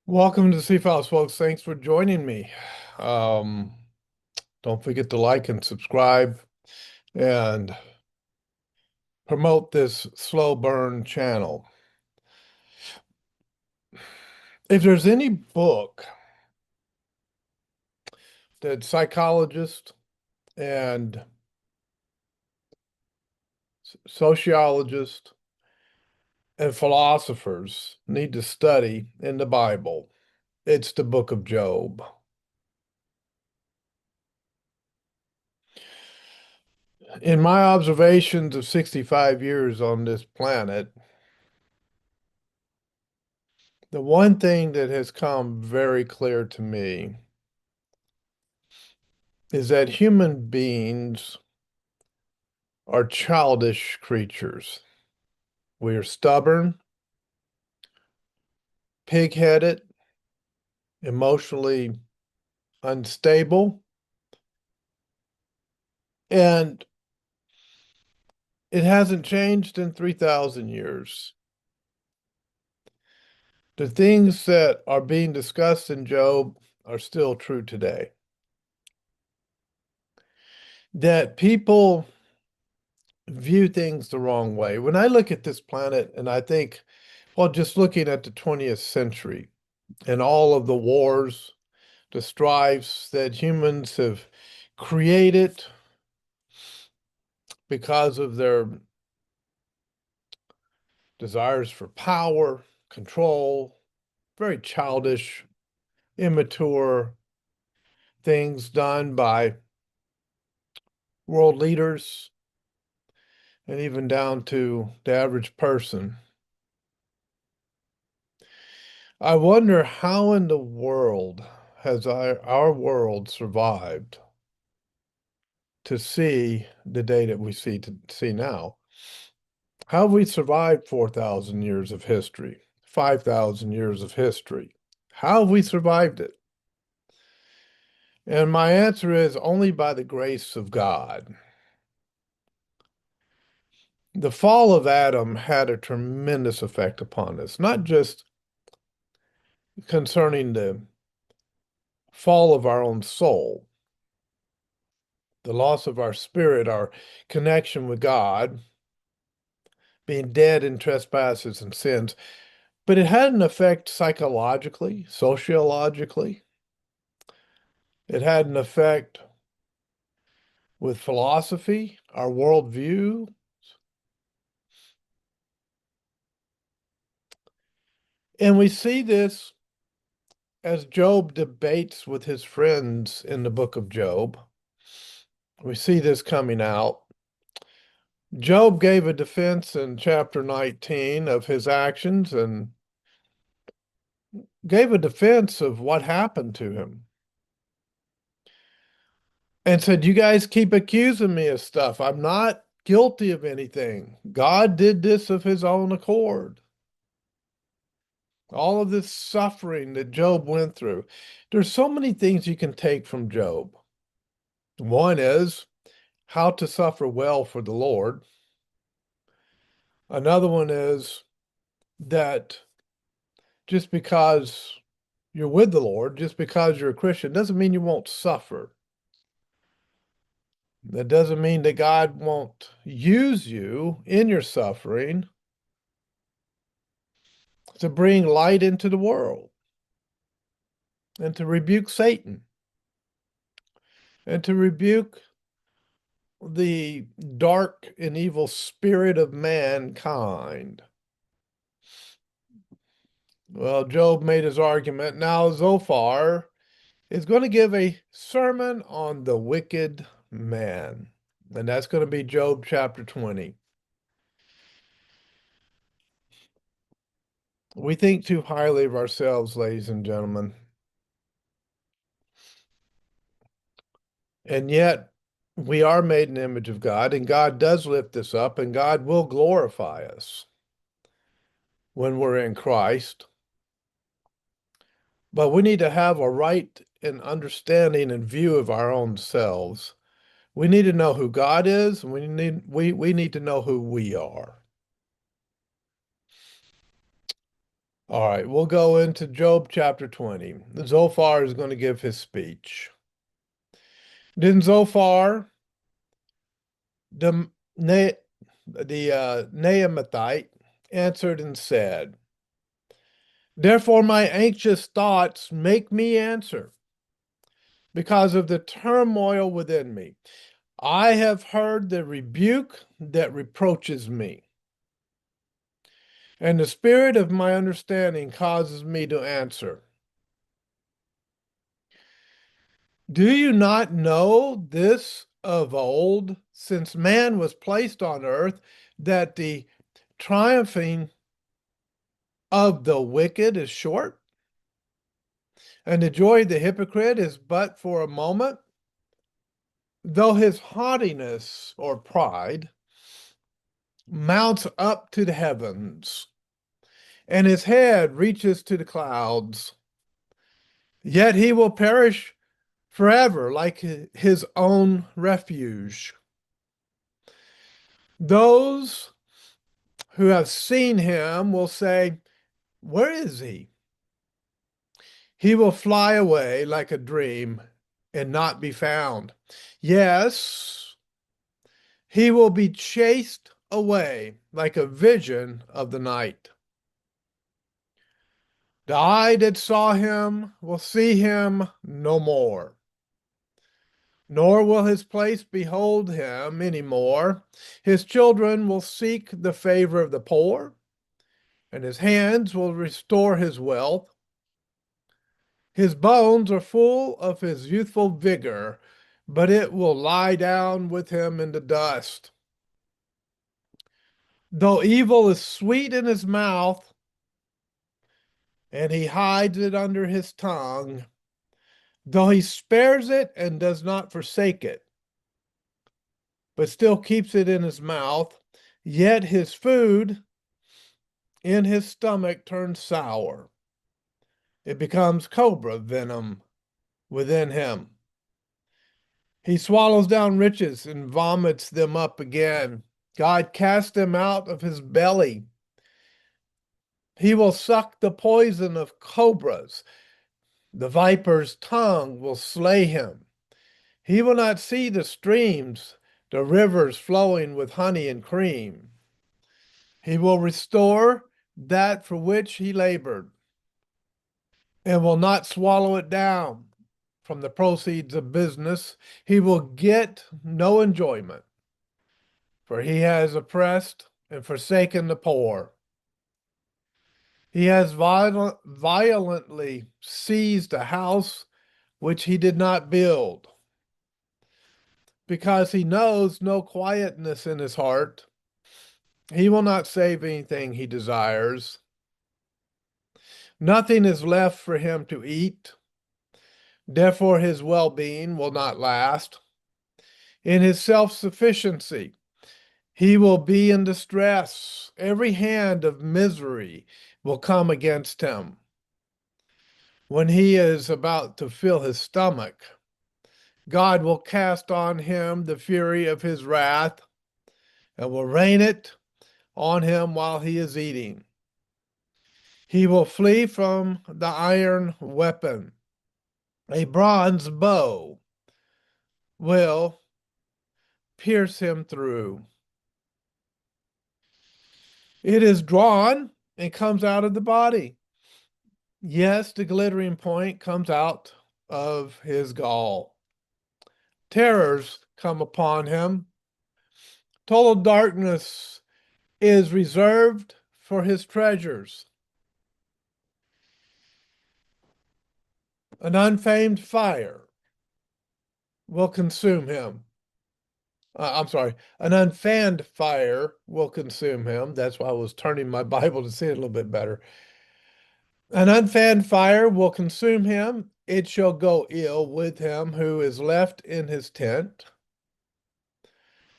Welcome to the C Files, folks. Thanks for joining me. Um, don't forget to like and subscribe and promote this slow burn channel. If there's any book that psychologists and sociologists and philosophers need to study in the Bible, it's the book of Job. In my observations of 65 years on this planet, the one thing that has come very clear to me is that human beings are childish creatures. We are stubborn, pig-headed, emotionally unstable, and it hasn't changed in 3,000 years. The things that are being discussed in Job are still true today. That people view things the wrong way. When I look at this planet and I think, well, just looking at the 20th century and all of the wars, the strifes that humans have created because of their desires for power, control, very childish, immature things done by world leaders and even down to the average person. I wonder how in the world has our world survived to see the day that we see now. How have we survived 4,000 years of history, 5,000 years of history? How have we survived it? And my answer is only by the grace of God. The fall of Adam had a tremendous effect upon us, not just concerning the fall of our own soul, the loss of our spirit, our connection with God, being dead in trespasses and sins, but it had an effect psychologically, sociologically. It had an effect with philosophy, our worldview. And we see this as Job debates with his friends in the book of Job. We see this coming out. Job gave a defense in chapter 19 of his actions and gave a defense of what happened to him and said, "You guys keep accusing me of stuff. I'm not guilty of anything. God did this of his own accord." All of this suffering that Job went through. There's so many things you can take from Job. One is how to suffer well for the Lord. Another one is that just because you're with the Lord, just because you're a Christian, doesn't mean you won't suffer. That doesn't mean that God won't use you in your suffering to bring light into the world and to rebuke Satan and to rebuke the dark and evil spirit of mankind. Well, Job made his argument. Now, Zophar is going to give a sermon on the wicked man, and that's going to be Job chapter 20. We think too highly of ourselves, ladies and gentlemen, and yet we are made in the image of God, and God does lift us up, and God will glorify us when we're in Christ. But we need to have a right and understanding and view of our own selves. We need to know who God is, and we need to know who we are. All right, we'll go into Job chapter 20. Zophar is going to give his speech. Then Zophar, the, Naamathite, answered and said, therefore my anxious thoughts make me answer because of the turmoil within me. I have heard the rebuke that reproaches me, and the spirit of my understanding causes me to answer. Do you not know this of old, since man was placed on earth, that the triumphing of the wicked is short, and the joy of the hypocrite is but for a moment? Though his haughtiness or pride mounts up to the heavens, and his head reaches to the clouds, yet he will perish forever like his own refuge. Those who have seen him will say, where is he? He will fly away like a dream and not be found. Yes, he will be chased away like a vision of the night. The eye that saw him will see him no more, nor will his place behold him any more. His children will seek the favor of the poor, and his hands will restore his wealth. His bones are full of his youthful vigor, but it will lie down with him in the dust. Though evil is sweet in his mouth, and he hides it under his tongue, though he spares it and does not forsake it, but still keeps it in his mouth, yet his food in his stomach turns sour. It becomes cobra venom within him. He swallows down riches and vomits them up again. God cast them out of his belly. He will suck the poison of cobras. The viper's tongue will slay him. He will not see the streams, the rivers flowing with honey and cream. He will restore that for which he labored and will not swallow it down. From the proceeds of business, he will get no enjoyment, for he has oppressed and forsaken the poor. He has violently seized a house which he did not build, because he knows no quietness in his heart. He will not save anything he desires. Nothing is left for him to eat. Therefore, his well being will not last. In his self sufficiency, he will be in distress. Every hand of misery will come against him. When he is about to fill his stomach, God will cast on him the fury of his wrath and will rain it on him while he is eating. He will flee from the iron weapon. A bronze bow will pierce him through. It is drawn and comes out of the body. Yes, the glittering point comes out of his gall. Terrors come upon him. Total darkness is reserved for his treasures. An unfamed fire will consume him. I'm sorry, an unfanned fire will consume him. That's why I was turning my Bible to see it a little bit better. An unfanned fire will consume him. It shall go ill with him who is left in his tent.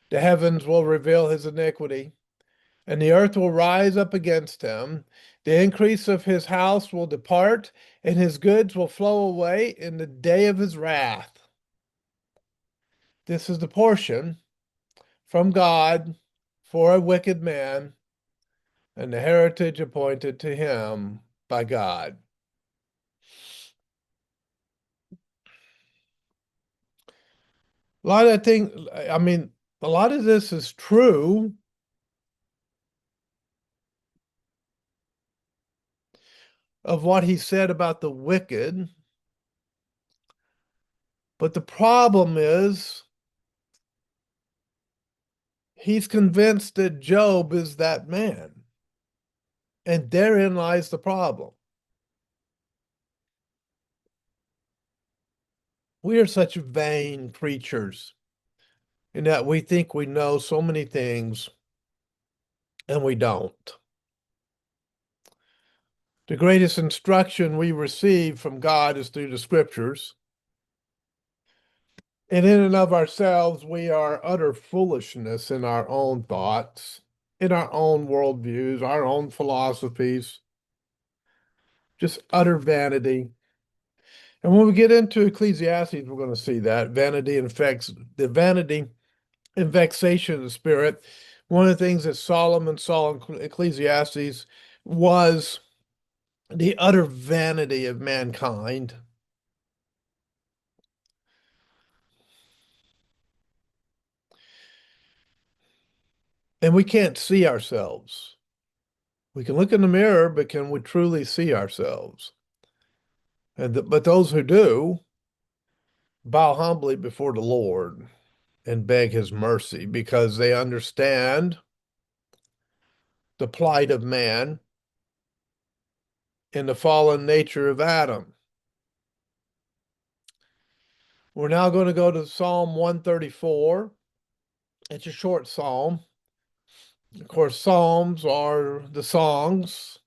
The heavens will reveal his iniquity, and the earth will rise up against him. The increase of his house will depart, and his goods will flow away in the day of his wrath. This is the portion from God for a wicked man, and the heritage appointed to him by God. A lot of things, I mean, a lot of this is true of what he said about the wicked, but the problem is he's convinced that Job is that man. And therein lies the problem. We are such vain creatures in that we think we know so many things and we don't. The greatest instruction we receive from God is through the scriptures. And in and of ourselves, we are utter foolishness in our own thoughts, in our own worldviews, our own philosophies, just utter vanity. And when we get into Ecclesiastes, we're going to see that vanity infects the vanity and vexation of the spirit. One of the things that Solomon saw in Ecclesiastes was the utter vanity of mankind. And we can't see ourselves. We can look in the mirror, but can we truly see ourselves? But those who do bow humbly before the Lord and beg his mercy because they understand the plight of man and the fallen nature of Adam. We're now going to go to Psalm 134. It's a short psalm. Of course, psalms are the songs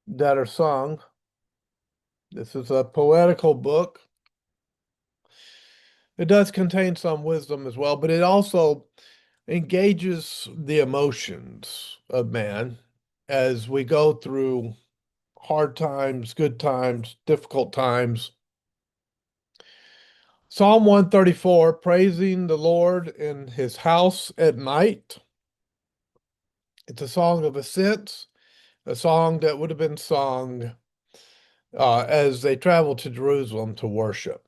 that are sung. This is a poetical book. It does contain some wisdom as well, but it also engages the emotions of man as we go through hard times, good times, difficult times. Psalm 134, praising the Lord in his house at night. It's a song of ascents, a song that would have been sung as they traveled to Jerusalem to worship.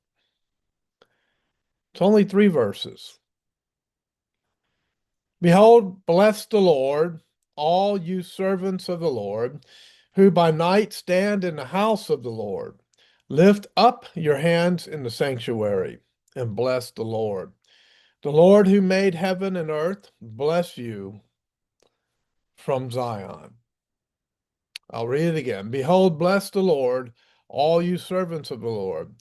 It's only 3 verses. Behold, bless the Lord, all you servants of the Lord, who by night stand in the house of the Lord. Lift up your hands in the sanctuary and bless the Lord. The Lord who made heaven and earth, bless you from Zion. I'll read it again. Behold, bless the Lord, all you servants of the Lord,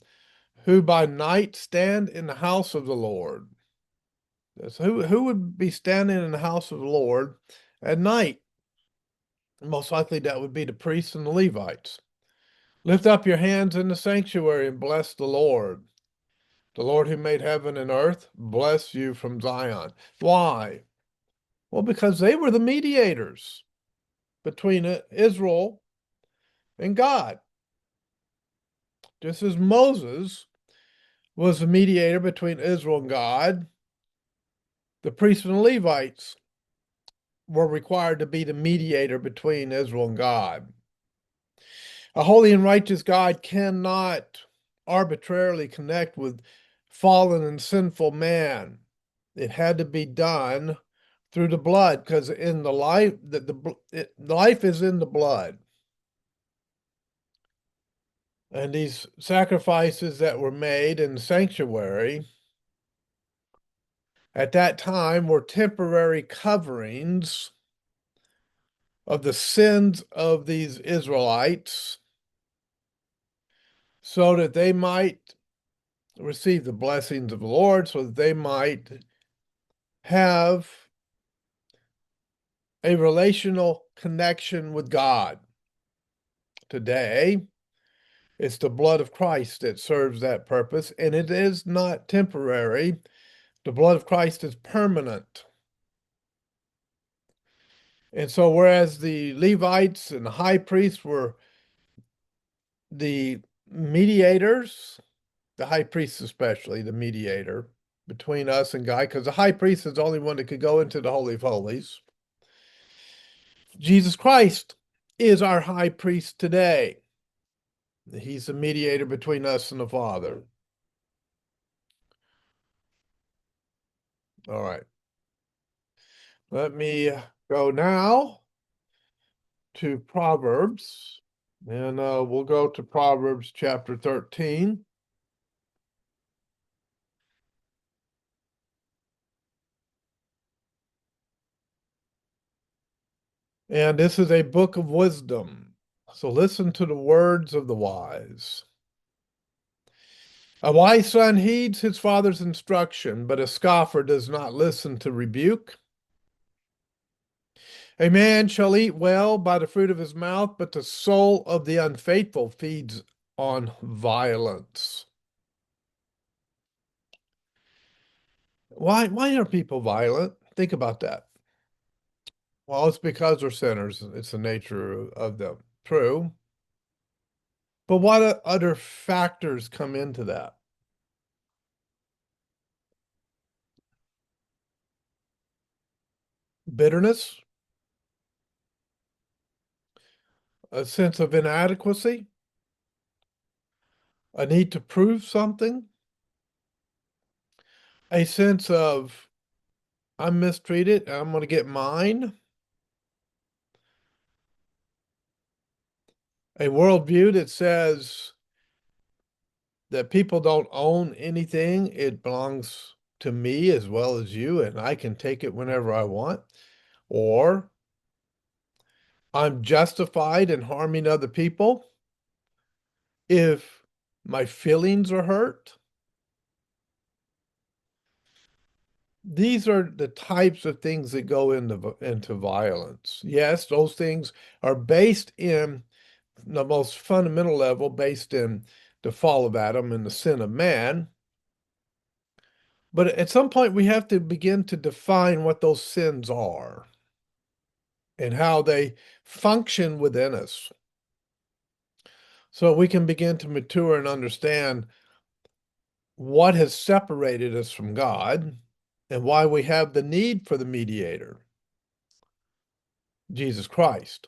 who by night stand in the house of the Lord. Who would be standing in the house of the Lord at night? Most likely that would be the priests and the Levites. Lift up your hands in the sanctuary and bless the Lord. The Lord who made heaven and earth, bless you from Zion. Why? Well, because they were the mediators between Israel and God. Just as Moses was the mediator between Israel and God, the priests and the Levites were required to be the mediator between Israel and God. A holy and righteous God cannot arbitrarily connect with fallen and sinful man. It had to be done through the blood because in the life life is in the blood. And these sacrifices that were made in the sanctuary at that time were temporary coverings of the sins of these Israelites so that they might receive the blessings of the Lord, so that they might have a relational connection with God. Today, it's the blood of Christ that serves that purpose, and it is not temporary. The blood of Christ is permanent. And so, whereas the Levites and the high priests were the mediators, the high priest especially, the mediator between us and God, because the high priest is the only one that could go into the Holy of Holies. Jesus Christ is our high priest today. He's the mediator between us and the Father. All right. Let me go now to Proverbs, and we'll go to Proverbs chapter 13. And this is a book of wisdom. So listen to the words of the wise. A wise son heeds his father's instruction, but a scoffer does not listen to rebuke. A man shall eat well by the fruit of his mouth, but the soul of the unfaithful feeds on violence. Why are people violent? Think about that. Well, it's because they're sinners. It's the nature of them. True. But what other factors come into that? Bitterness, a sense of inadequacy, a need to prove something, a sense of I'm mistreated, I'm going to get mine, a worldview that says that people don't own anything, it belongs to me as well as you, and I can take it whenever I want, or I'm justified in harming other people if my feelings are hurt. These are the types of things that go into violence. Yes, those things are based in the most fundamental level, based in the fall of Adam and the sin of man. But at some point, we have to begin to define what those sins are and how they function within us so we can begin to mature and understand what has separated us from God and why we have the need for the mediator, Jesus Christ.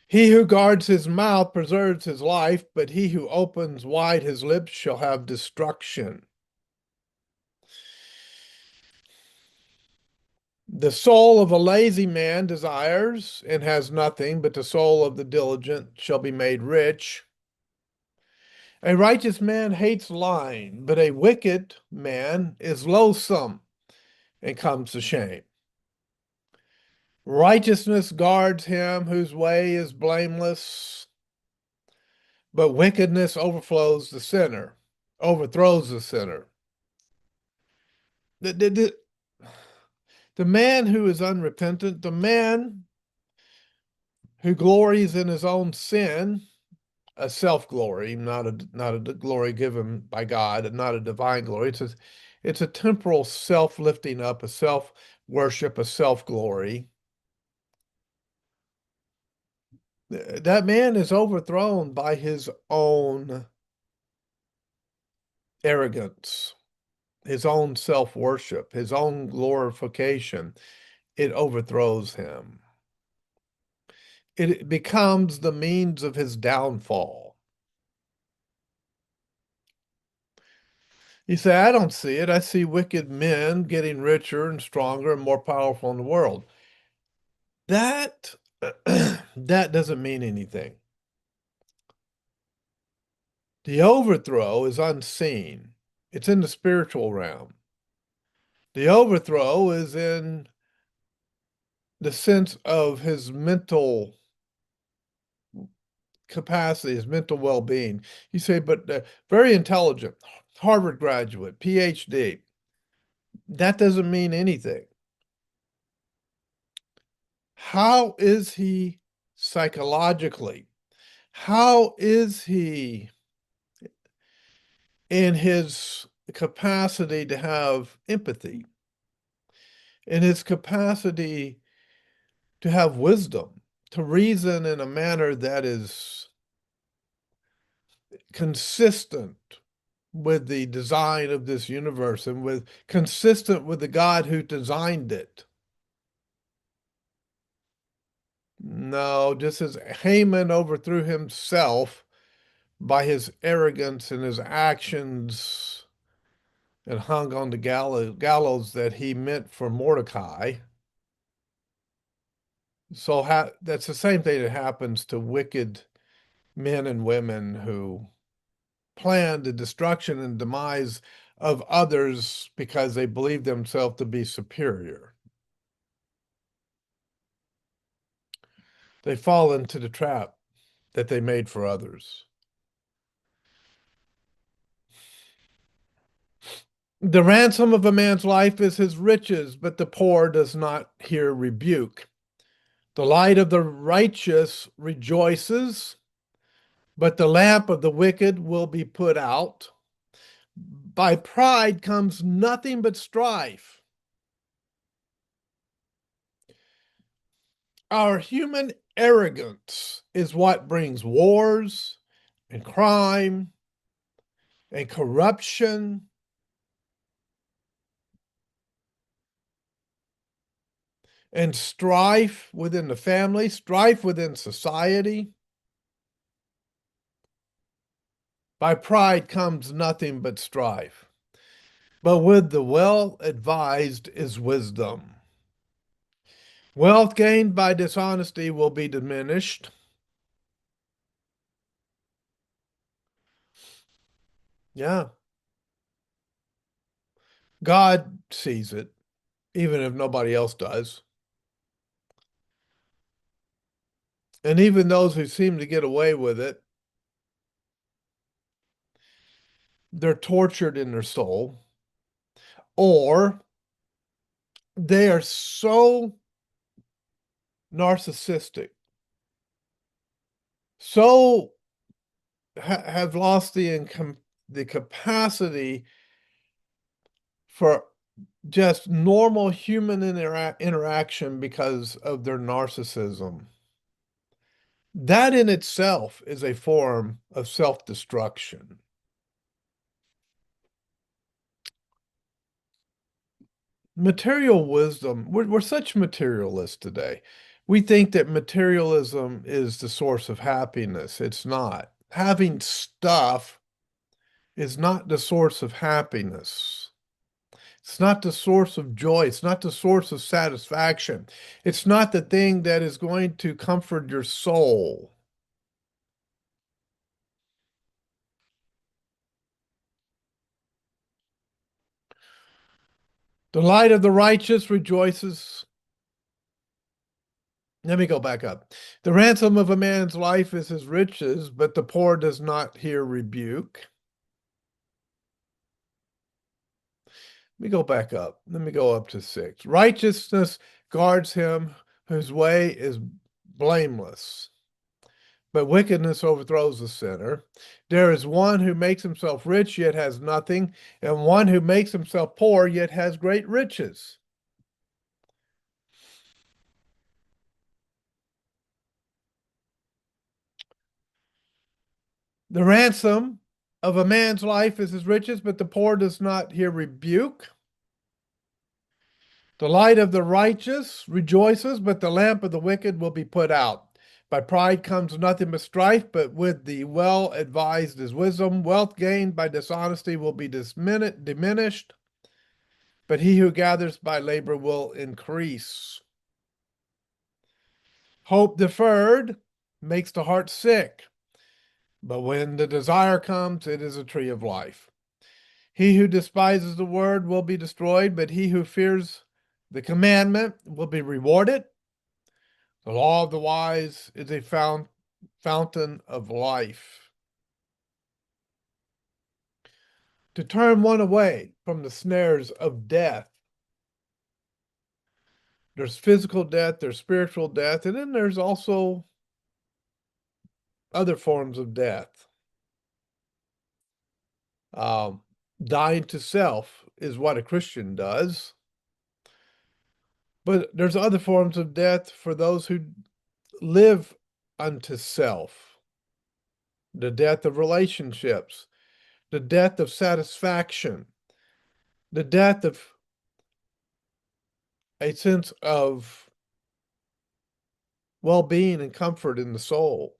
He who guards his mouth preserves his life, but he who opens wide his lips shall have destruction. The soul of a lazy man desires and has nothing, but the soul of the diligent shall be made rich. A righteous man hates lying, but a wicked man is loathsome and comes to shame. Righteousness guards him whose way is blameless, but wickedness overthrows the sinner. The, the man who is unrepentant, the man who glories in his own sin, a self-glory, not a glory given by God, not a divine glory. It's a temporal self-lifting up, a self-worship, a self-glory. That man is overthrown by his own arrogance, his own self-worship, his own glorification. It overthrows him. It becomes the means of his downfall. You say, I don't see it. I see wicked men getting richer and stronger and more powerful in the world. That that doesn't mean anything. The overthrow is unseen. It's in the spiritual realm. The overthrow is in the sense of his mental capacity, his mental well-being. You say, but very intelligent, Harvard graduate, PhD. That doesn't mean anything. How is he psychologically? How is he in his capacity to have empathy, in his capacity to have wisdom, to reason in a manner that is consistent with the design of this universe and consistent with the God who designed it? No, just as Haman overthrew himself by his arrogance and his actions and hung on the gallows that he meant for Mordecai. So that's the same thing that happens to wicked men and women who plan the destruction and demise of others because they believe themselves to be superior. They fall into the trap that they made for others. The ransom of a man's life is his riches, but the poor does not hear rebuke. The light of the righteous rejoices, but the lamp of the wicked will be put out. By pride comes nothing but strife. Our human arrogance is what brings wars and crime and corruption and strife within the family, strife within society. By pride comes nothing but strife. But with the well advised is wisdom. Wealth gained by dishonesty will be diminished. Yeah, God sees it, even if nobody else does. And even those who seem to get away with it, they're tortured in their soul, or they are so narcissistic, so have lost the capacity for just normal human interaction because of their narcissism. That in itself is a form of self-destruction. Material wisdom, we're such materialists today. We think that materialism is the source of happiness. It's not. Having stuff is not the source of happiness. It's not the source of joy. It's not the source of satisfaction. It's not the thing that is going to comfort your soul. The light of the righteous rejoices. Let me go back up. The ransom of a man's life is his riches, but the poor does not hear rebuke. Let me go back up. Let me go up to 6. Righteousness guards him whose way is blameless, but wickedness overthrows the sinner. There is one who makes himself rich yet has nothing, and one who makes himself poor yet has great riches. The ransom of a man's life is his riches, but the poor does not hear rebuke. The light of the righteous rejoices, but the lamp of the wicked will be put out. By pride comes nothing but strife, but with the well advised is wisdom. Wealth gained by dishonesty will be diminished, but he who gathers by labor will increase. Hope deferred makes the heart sick, but when the desire comes, it is a tree of life. He who despises the word will be destroyed, but he who fears the commandment will be rewarded. The law of the wise is a fountain of life. To turn one away from the snares of death. There's physical death, there's spiritual death, and then there's also other forms of death. Um, Dying to self is what a Christian does. But there's other forms of death for those who live unto self. The death of relationships, the death of satisfaction, the death of a sense of well-being and comfort in the soul.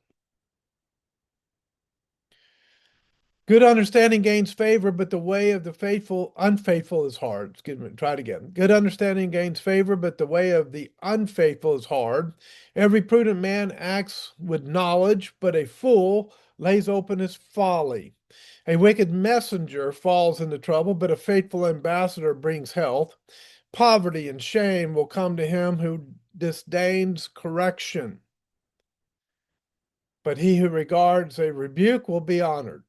Good understanding gains favor, but the way of the unfaithful is hard. Excuse me, try it again. Good understanding gains favor, but the way of the unfaithful is hard. Every prudent man acts with knowledge, but a fool lays open his folly. A wicked messenger falls into trouble, but a faithful ambassador brings health. Poverty and shame will come to him who disdains correction, but he who regards a rebuke will be honored.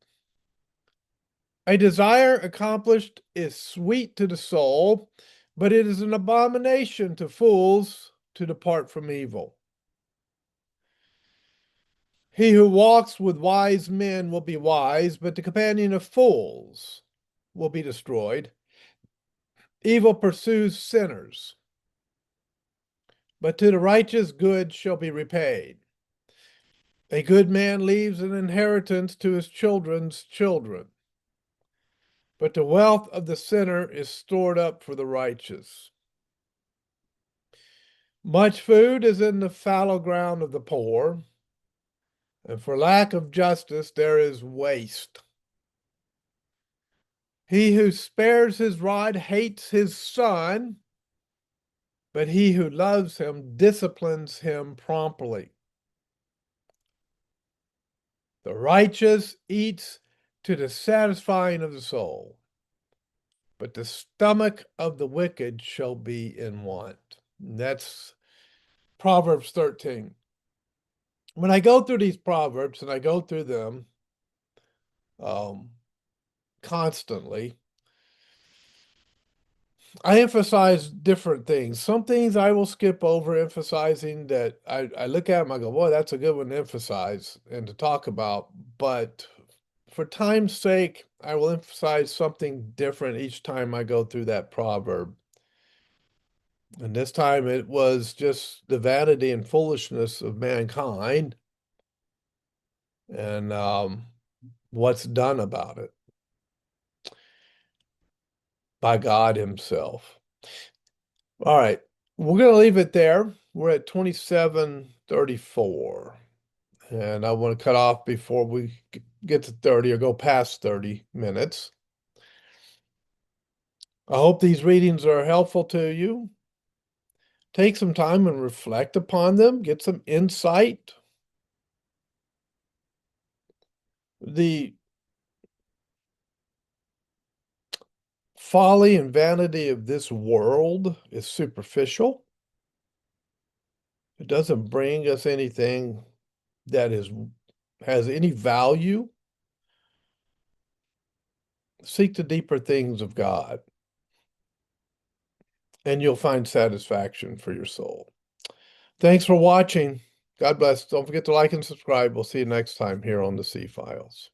A desire accomplished is sweet to the soul, but it is an abomination to fools to depart from evil. He who walks with wise men will be wise, but the companion of fools will be destroyed. Evil pursues sinners, but to the righteous good shall be repaid. A good man leaves an inheritance to his children's children, but the wealth of the sinner is stored up for the righteous. Much food is in the fallow ground of the poor, and for lack of justice there is waste. He who spares his rod hates his son, but he who loves him disciplines him promptly. The righteous eats to the satisfying of the soul, but the stomach of the wicked shall be in want. And that's Proverbs 13. When I go through these Proverbs, and I go through them um, constantly, I emphasize different things. Some things I will skip over, emphasizing that I look at them, I go, boy, that's a good one to emphasize and to talk about. But for time's sake, I will emphasize something different each time I go through that proverb. And this time it was just the vanity and foolishness of mankind and what's done about it by God Himself. All right, we're going to leave it there. We're at 27:34. And I want to cut off before we get to 30 or go past 30 minutes. I hope these readings are helpful to you. Take some time and reflect upon them, get some insight. The folly and vanity of this world is superficial. It doesn't bring us anything that has any value. Seek the deeper things of God, and you'll find satisfaction for your soul. Thanks for watching. God bless. Don't forget to like and subscribe. We'll see you next time here on the C Files.